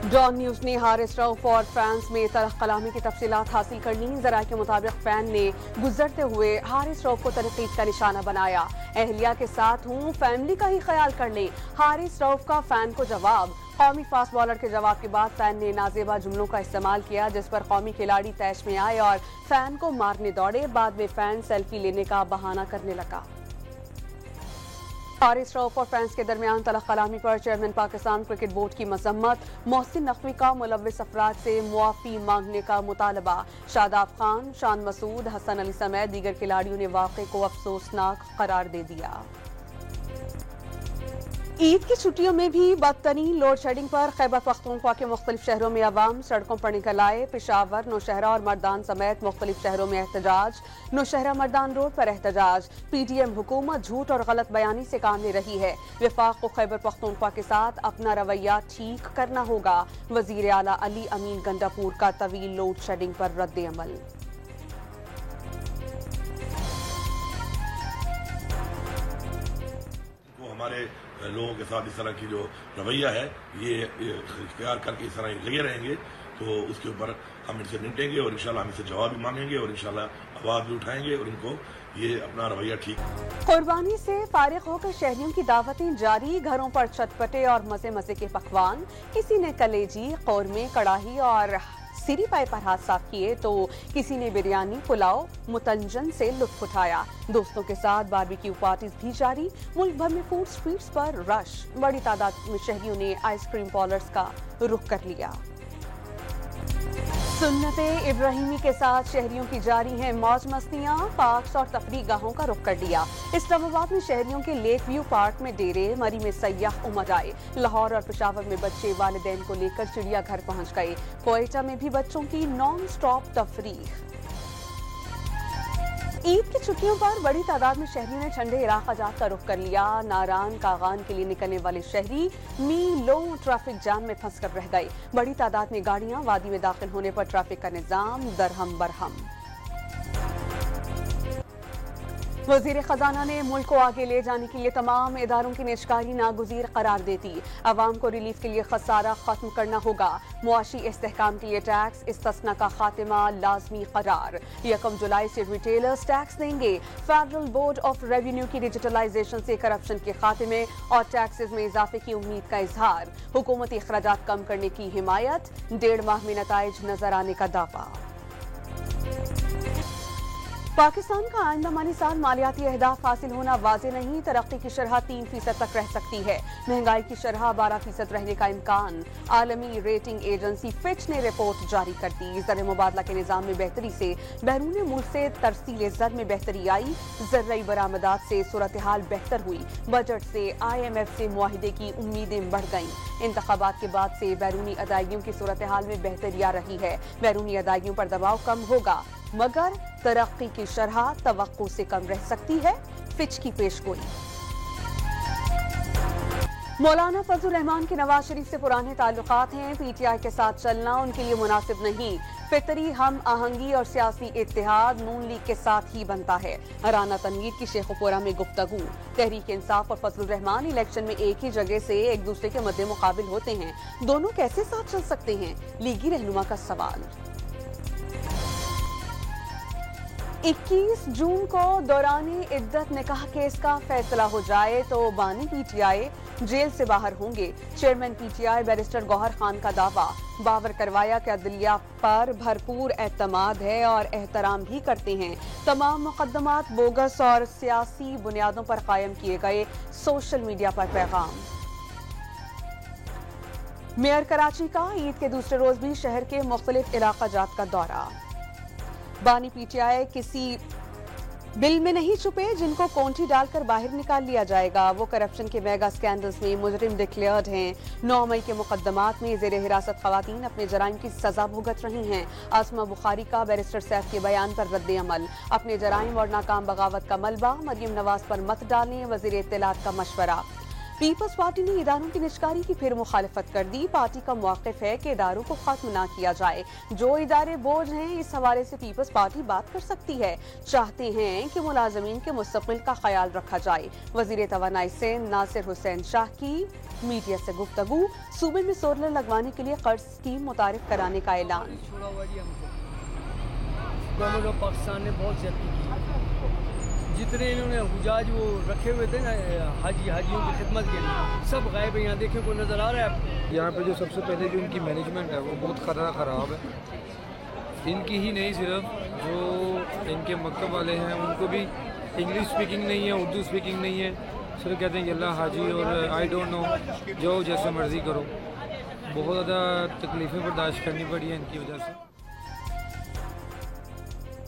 Don news ने हारिस रऊफ और fans में तलख कलामी की तफसीलात हासिल कर ली। ज़राए के मुताबिक फैन ने गुजरते हुए हारिस रऊफ को तनकीद का निशाना बनाया। अहलिया के साथ हूँ, फैमिली का ही ख्याल कर ले, हारिस रऊफ का फैन को जवाब। कौमी फास्ट बॉलर के जवाब के बाद फैन ने नाजेबा जुमलों का इस्तेमाल किया, जिस पर कौमी खिलाड़ी तैश में आए और फैन को मारने दौड़े। बाद में फैन सेल्फी लेने का बहाना करने लगा। हारिस रऊफ और फैंस के दरमियान तलख कलामी पर चेयरमैन पाकिस्तान क्रिकेट बोर्ड की मजम्मत। मोहसिन नकवी का मुलव्विस अफराद से मुआफ़ी मांगने का मुतालबा। शादाब खान, शान मसूद, हसन अली समेत दीगर खिलाड़ियों ने वाक़े को अफसोसनाक करार दे दिया। ईद की छुट्टियों में भी बदतरीन लोड शेडिंग पर खैबर पख्तूनख्वा के मुख्तलिफ शहरों में अवाम सड़कों पर निकल आए। पेशावर, नौशहरा और मर्दान समेत मुख्तलिफ शहरों में एहतजाज। नौशहरा मर्दान रोड पर एहतजाज। PTM हुकूमत झूठ और गलत बयानी से काम ले रही है। वफाक को खैबर पख्तूनख्वा के साथ अपना रवैया ठीक करना होगा। वजीर आला अली अमीन गंडापुर का तवील लोड शेडिंग पर रद्द अमल। हमारे लोगों के साथ इस तरह की जो रवैया है ये इख्तियार करके इस तरह लगे रहेंगे तो उसके ऊपर हम इनसे निपटेंगे और इंशाल्लाह हम इनसे जवाब भी मांगेंगे और इंशाल्लाह आवाज भी उठाएंगे और इनको ये अपना रवैया ठीक। कुर्बानी से फारिग होकर शहरियों की दावतें जारी। घरों पर चटपटे और मजे मजे के पकवान। किसी ने कलेजी, कौरमे, कड़ाही और सिरी पाए पर हाथ साफ किए तो किसी ने बिरयानी, पुलाव, मुतंजन से लुत्फ उठाया। दोस्तों के साथ बारबेक्यू पार्टीज भी जारी। मुल्क भर में फूड स्ट्रीट्स पर रश। बड़ी तादाद में शहरियों ने आइसक्रीम पार्लर्स का रुख कर लिया। सुन्नते इब्राहिमी के साथ शहरियों की जारी हैं मौज मस्तियां। पार्क्स और तफरीह गाहों का रुख कर लिया। इस्लामाबाद में शहरियों के लेक व्यू पार्क में डेरे, मरी में सयाह उमड़ आए। लाहौर और पेशावर में बच्चे वालिदैन को लेकर चिड़ियाघर पहुंच गए। क्वेटा में भी बच्चों की नॉन स्टॉप तफरीह। ईद की छुट्टियों पर बड़ी तादाद में शहरियों ने ठंडे इलाका जात का रुख कर लिया। नारान कागान के लिए निकलने वाले शहरी मीलों ट्रैफिक जाम में फंस कर रह गए। बड़ी तादाद में गाड़ियां वादी में दाखिल होने पर ट्रैफिक का निजाम दरहम बरहम। वजीर खजाना ने मुल्क को आगे ले जाने के लिए तमाम इदारों की निजकारी नागुज़ीर करार देती। अवाम को रिलीफ के लिए खसारा खत्म करना होगा। मुआशी इस्तेहकाम के लिए टैक्स इस्तिस्ना का खात्मा लाजमी करार। 1 जुलाई से रिटेलर्स टैक्स देंगे। फेडरल बोर्ड ऑफ रेवेन्यू की डिजिटलाइजेशन से करप्शन के खात्मे और टैक्सेस में इजाफे की उम्मीद का इजहार। हुकूमती अखराजात कम करने की हिमायत। 1.5 माह में नताइज नजर आने का दावा। पाकिस्तान का आइंदा माली साल मालियाती अहदाफ हासिल होना वाज़ेह नहीं। तरक्की की शरह 3% तक रह सकती है। महंगाई की शरह 12% रहने का इम्कान। आलमी रेटिंग एजेंसी फिच ने रिपोर्ट जारी कर दी। ज़र मुबादला के निज़ाम में बेहतरी से बैरून मुल्क से तरसील ज़र में बेहतरी आई। ज़र्रई बरामदात से सूरत हाल बेहतर हुई। बजट से IMF से मुआहिदे की उम्मीदें बढ़ गईं। इंतखाबात के बाद से बैरूनी अदायगियों की सूरत हाल में बेहतरी आ रही है। बैरूनी अदायगियों पर दबाव कम होगा मगर तरक्की की शरह तवक्को से कम रह सकती है। फिच की पेशगोई। मौलाना फजल रहमान के नवाज शरीफ से पुराने ताल्लुकात हैं। PTI के साथ चलना उनके लिए मुनासिब नहीं। फितरी हम आहंगी और सियासी इत्तेहाद नून लीग के साथ ही बनता है। राना तनवीर की शेखुपुरा में गुफ्तगू। तहरीक इंसाफ और फजल रहमान इलेक्शन में एक ही जगह से एक दूसरे के मद्दे मुकाबिल होते हैं। दोनों कैसे साथ चल सकते हैं? लीगी रहनुमा का सवाल। 21 जून को दौरानी इद्दत निकाह केस का फैसला हो जाए तो बानी PTI जेल से बाहर होंगे। Chairman PTI barrister Gauhar Khan का दावा। बावर करवाया कि अदलिया पर भरपूर एतमाद है और एहतराम भी करते हैं। तमाम मुकदमात बोगस और सियासी बुनियादों पर कायम किए गए। सोशल मीडिया पर पैगाम। मेयर कराची का ईद के दूसरे रोज भी शहर के मुख्तलिफ इलाका जात का दौरा। बानी PTI किसी बिल में नहीं छुपे जिनको कोंठी डालकर बाहर निकाल लिया जाएगा। वो करप्शन के मेगा स्कैंडल्स में मुजरिम डिक्लेयर्ड हैं। 9 मई के मुकदमात में जेर हिरासत खवातीन अपने जराइम की सजा भुगत रही हैं। आसमा बुखारी का बैरिस्टर सैफ के बयान पर रद्द अमल। अपने जराइम और नाकाम बगावत का मलबा। मरियम नवाज पर मत डालें, वजीर इत्तलात का मशवरा। پیپلز پارٹی نے اداروں کی نجکاری کی پھر مخالفت کر دی. پارٹی کا موقف ہے کہ اداروں کو ختم نہ کیا جائے. جو ادارے بوجھ ہیں اس حوالے سے پیپلز پارٹی بات کر سکتی ہے. چاہتے ہیں کہ ملازمین کے مستقبل کا خیال رکھا جائے. وزیر توانائی سندھ ناصر حسین شاہ کی میڈیا سے گفتگو. صوبے میں سولر لگوانے کے لیے قرض اسکیم متعارف کرانے کا اعلان. گورنمنٹ آف پاکستان نے بہت زیادتی کی. جتنے انہوں نے حجاج وہ رکھے ہوئے تھے نا حاجیوں کی خدمت کے لیے سب غائب ہیں. یہاں دیکھیں کوئی نظر آ رہا ہے آپ کو؟ یہاں پہ جو سب سے پہلے جو ان کی مینجمنٹ ہے وہ بہت خراب ہے. ان کی ہی نہیں صرف جو ان کے مکتب والے ہیں ان کو بھی انگلش اسپیکنگ نہیں ہے, اردو اسپیکنگ نہیں ہے. صرف کہتے ہیں کہ اللہ حاجی اور آئی ڈونٹ نو جو جیسے مرضی کرو. بہت زیادہ تکلیفیں برداشت کرنی پڑی ہیں ان کی وجہ سے.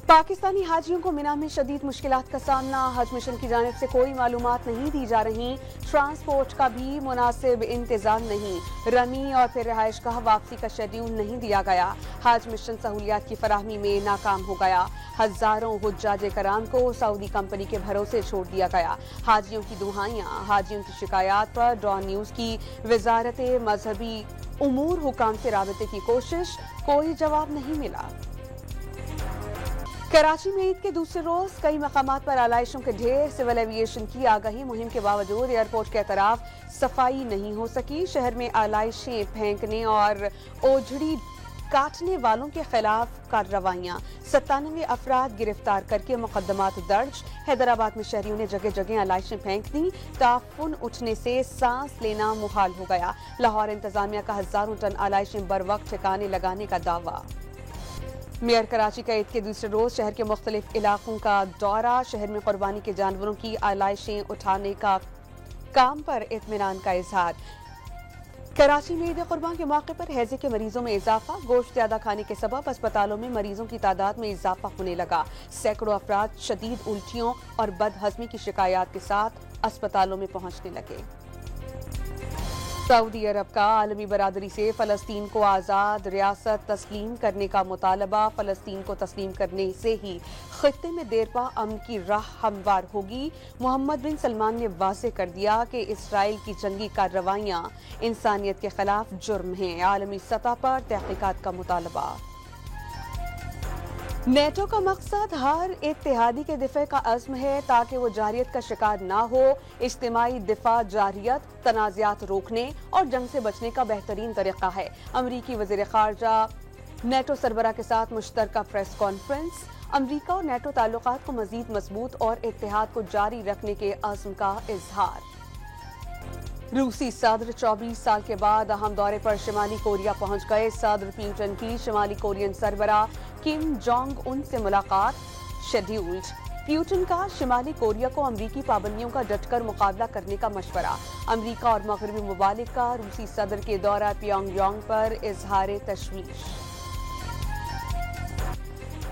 پاکستانی حاجیوں کو مینا میں شدید مشکلات کا سامنا. حج مشن کی جانب سے کوئی معلومات نہیں دی جا رہی. ٹرانسپورٹ کا بھی مناسب انتظام نہیں. رمی اور پھر رہائش گاہ واپسی کا شیڈیول نہیں دیا گیا. حج مشن سہولیات کی فراہمی میں ناکام ہو گیا. ہزاروں حجاج کرام کو سعودی کمپنی کے بھروسے چھوڑ دیا گیا. حاجیوں کی دعائیاں, حاجیوں کی شکایات پر ڈان نیوز کی وزارت مذہبی امور حکام سے رابطے کی کوشش, کوئی جواب نہیں ملا. کراچی میں عید کے دوسرے روز کئی مقامات پر آلائشوں کے ڈھیر. سول ایویشن کی آگاہی مہم کے باوجود ایئرپورٹ کے اطراف صفائی نہیں ہو سکی. شہر میں آلائشیں پھینکنے اور اوجھڑی کاٹنے والوں کے خلاف کارروائیاں. 97 افراد گرفتار کر کے مقدمات درج. حیدرآباد میں شہریوں نے جگہ جگہ آلائشیں پھینک دیں. تعفن اٹھنے سے سانس لینا محال ہو گیا. لاہور انتظامیہ کا ہزاروں ٹن آلائشیں بر وقت ٹھکانے لگانے کا دعویٰ. میئر کراچی کا عید کے دوسرے روز شہر کے مختلف علاقوں کا دورہ. شہر میں قربانی کے جانوروں کی آلائشیں اٹھانے کا کام پر اطمینان کا اظہار. کراچی میں عید قربان کے موقع پر ہیضے کے مریضوں میں اضافہ. گوشت زیادہ کھانے کے سبب اسپتالوں میں مریضوں کی تعداد میں اضافہ ہونے لگا. سینکڑوں افراد شدید الٹیوں اور بد ہضمی کی شکایات کے ساتھ اسپتالوں میں پہنچنے لگے. سعودی عرب کا عالمی برادری سے فلسطین کو آزاد ریاست تسلیم کرنے کا مطالبہ. فلسطین کو تسلیم کرنے سے ہی خطے میں دیرپا امن کی راہ ہموار ہوگی. محمد بن سلمان نے واضح کر دیا کہ اسرائیل کی جنگی کارروائیاں انسانیت کے خلاف جرم ہیں. عالمی سطح پر تحقیقات کا مطالبہ. نیٹو کا مقصد ہر اتحادی کے دفاع کا عزم ہے تاکہ وہ جارحیت کا شکار نہ ہو. اجتماعی دفاع جارحیت, تنازعات روکنے اور جنگ سے بچنے کا بہترین طریقہ ہے. امریکی وزیر خارجہ نیٹو سربراہ کے ساتھ مشترکہ پریس کانفرنس. امریکہ اور نیٹو تعلقات کو مزید مضبوط اور اتحاد کو جاری رکھنے کے عزم کا اظہار. روسی صدر 24 سال کے بعد اہم دورے پر شمالی کوریا پہنچ گئے. صدر پیوٹن کی شمالی کورین سربراہ کم جونگ ان سے ملاقات شیڈیولڈ. پیوٹن کا شمالی کوریا کو امریکی پابندیوں کا ڈٹ کر مقابلہ کرنے کا مشورہ. امریکہ اور مغربی ممالک کا روسی صدر کے دورہ پیونگ یانگ پر اظہار تشویش.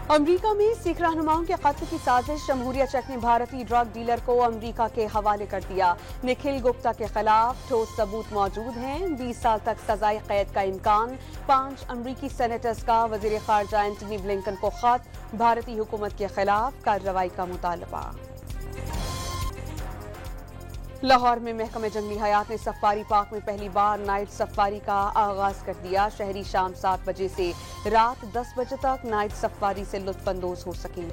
امریکہ میں سکھ رہنماؤں کے قتل کی سازش. جمہوریہ چیک نے بھارتی ڈرگ ڈیلر کو امریکہ کے حوالے کر دیا. نکھل گپتا کے خلاف ٹھوس ثبوت موجود ہیں. 20 سال تک سزائے قید کا امکان. 5 امریکی سینیٹرز کا وزیر خارجہ اینٹنی بلنکن کو خط. بھارتی حکومت کے خلاف کارروائی کا مطالبہ. لاہور میں محکمہ جنگلی حیات نے سفاری پارک میں پہلی بار نائٹ سفاری کا آغاز کر دیا. شہری شام 7 بجے سے رات 10 بجے تک نائٹ سفاری سے لطف اندوز ہو سکیں.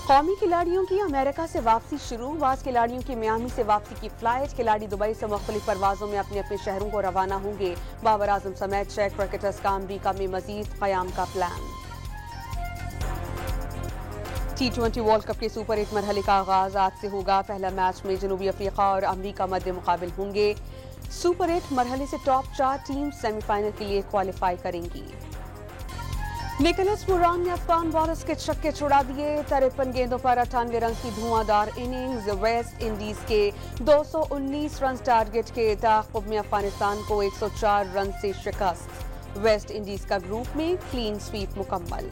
قومی کھلاڑیوں کی امریکہ سے واپسی شروع. بعض کھلاڑیوں کی میامی سے واپسی کی فلائٹ. کھلاڑی دبئی سے مختلف پروازوں میں اپنے اپنے شہروں کو روانہ ہوں گے. بابر اعظم سمیت 6 کرکٹرز کا امریکہ میں مزید قیام کا پلان. T20 ورلڈ کپ کے سپر 8 مرحلے کا آغاز آج سے ہوگا. پہلا میچ میں جنوبی افریقہ اور امریکہ مد مقابل ہوں گے. سپر 8 مرحلے سے ٹاپ 4 ٹیم سیمی فائنل کے لیے کوالیفائی کریں گی. نکولس پوران نے افغان بالرز کے چھکے چھڑا دیے. 53 گیندوں پر 98 رنز کی دھواں دار اننگز. ویسٹ انڈیز کے 219 رنز ٹارگٹ کے تعاقب میں افغانستان کو 104 رن سے شکست. ویسٹ انڈیز کا گروپ میں کلین سویپ مکمل.